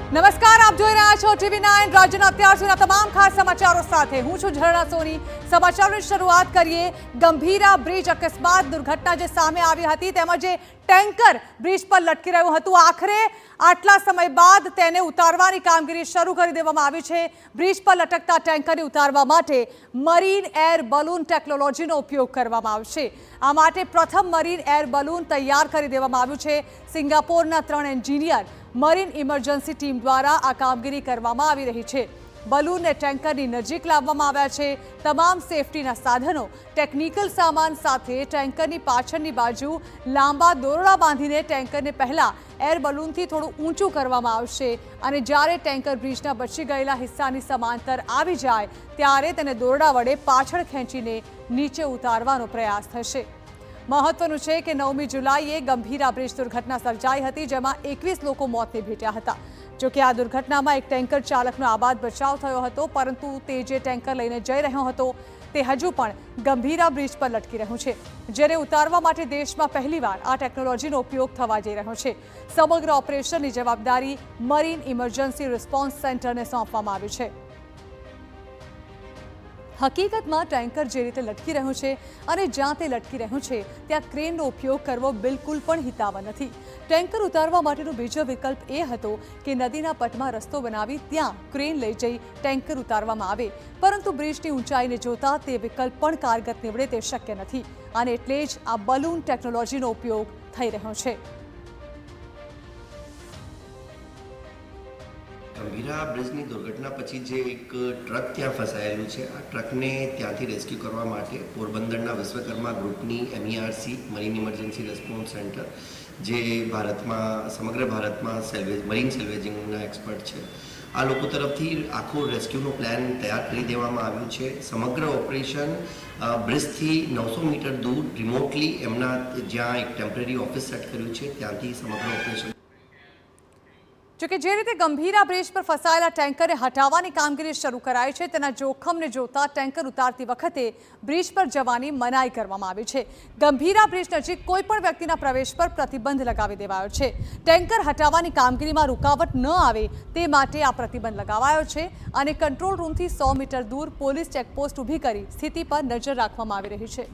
નમસ્કાર, આપ જોઈ રહ્યા છો TV9 રાજ્યના અત્યાર સુધીના તમામ ખાસ સમાચારો સાથે હું છું ઝરણા સોની। સમાચારોની શરૂઆત કરીએ। ગંભીરા બ્રિજ અકસ્માત દુર્ઘટના જે સામે આવી હતી તેમાં જે ટેન્કર બ્રિજ પર લટકી રહ્યું હતું, આખરે આટલા સમય બાદ તેને ઉતારવાની કામગીરી શરૂ કરી દેવામાં આવી છે। બ્રિજ પર લટકતા ટેન્કરને ઉતારવા માટે મરીન એર બલૂન ટેકનોલોજીનો ઉપયોગ કરવામાં આવશે। આ માટે પ્રથમ મરીન એર બલૂન તૈયાર કરી દેવામાં આવ્યું છે। સિંગાપોરના 3 એન્જિનિયર મરીન ઇમરજન્સી ટીમ દ્વારા આ કામગીરી કરવામાં આવી રહી છે। બલૂનને ટેન્કરની નજીક લાવવામાં આવ્યા છે। તમામ સેફટીના સાધનો, ટેકનિકલ સામાન સાથે ટેન્કરની પાછળની બાજુ લાંબા દોરડા બાંધીને ટેન્કરને પહેલા એર બલૂનથી થોડું ઊંચું કરવામાં આવશે અને જ્યારે ટેન્કર બ્રિજના બચી ગયેલા હિસ્સાની સમાંતર આવી જાય ત્યારે તેને દોરડા વડે પાછળ ખેંચીને નીચે ઉતારવાનો પ્રયાસ થશે। મહત્વનું છે કે 9મી જુલાઈએ ગંભીરા બ્રિજ દુર્ઘટના સર્જાઈ હતી, જેમાં 21 લોકો મોતને ભેટ્યા હતા। જોકે આ દુર્ઘટનામાં એક ટેન્કર ચાલકનો આબાદ બચાવ થયો હતો, પરંતુ તે જે ટેન્કર લઈને જઈ રહ્યો હતો તે હજુ પણ ગંભીરા બ્રિજ પર લટકી રહ્યું છે, જેને ઉતારવા માટે દેશમાં પહેલીવાર આ ટેકનોલોજીનો ઉપયોગ થવા જઈ રહ્યો છે। સમગ્ર ઓપરેશનની જવાબદારી મરીન ઇમરજન્સી રિસ્પોન્સ સેન્ટરને સોંપવામાં આવી છે। હકીકતમાં ટેન્કર જે રીતે લટકી રહ્યું છે અને જ્યાં તે લટકી રહ્યું છે ત્યાં ક્રેનનો ઉપયોગ કરવો બિલકુલ પણ હિતાવહ નથી। ટેન્કર ઉતારવા માટેનો બીજો વિકલ્પ એ હતો કે નદીના પટમાં રસ્તો બનાવી ત્યાં ક્રેન લઈ જઈ ટેન્કર ઉતારવામાં આવે, પરંતુ બ્રિજની ઊંચાઈને જોતા તે વિકલ્પ પણ કારગર નીવડે તે શક્ય નથી અને એટલે જ આ બલૂન ટેકનોલોજીનો ઉપયોગ થઈ રહ્યો છે। ગંભીરા બ્રિજની દુર્ઘટના પછી જે એક ટ્રક ત્યાં ફસાયેલું છે, આ ટ્રકને ત્યાંથી રેસ્ક્યુ કરવા માટે પોરબંદરના વિશ્વકર્મા ગ્રુપની MERC marine emergency response centre, જે ભારતમાં સમગ્ર ભારતમાં મરીન સેલ્વેજિંગના એક્સપર્ટ છે, આ લોકો તરફથી આખું રેસ્ક્યુનો પ્લાન તૈયાર કરી દેવામાં આવ્યું છે। સમગ્ર ઓપરેશન બ્રિજથી 900 મીટર દૂર રિમોટલી એમના જ્યાં એક ટેમ્પરરી ઓફિસ સેટ કર્યું છે ત્યાંથી સમગ્ર ઓપરેશન। જોકે જે રીતે ગંભીરા બ્રિજ પર ફસાયેલા ટેન્કરને હટાવવાની કામગીરી શરૂ કરાઈ છે તેના જોખમને જોતા ટેન્કર ઉતારતી વખતે બ્રિજ પર જવાની મનાઈ કરવામાં આવી છે। ગંભીરા બ્રિજ નજીક કોઈપણ વ્યક્તિના પ્રવેશ પર પ્રતિબંધ લગાવી દેવાયો છે। ટેન્કર હટાવવાની કામગીરીમાં રૂકાવટ ન આવે તે માટે આ પ્રતિબંધ લગાવાયો છે અને કંટ્રોલ રૂમથી 100 મીટર દૂર પોલીસ ચેકપોસ્ટ ઊભી કરી સ્થિતિ પર નજર રાખવામાં આવી રહી છે।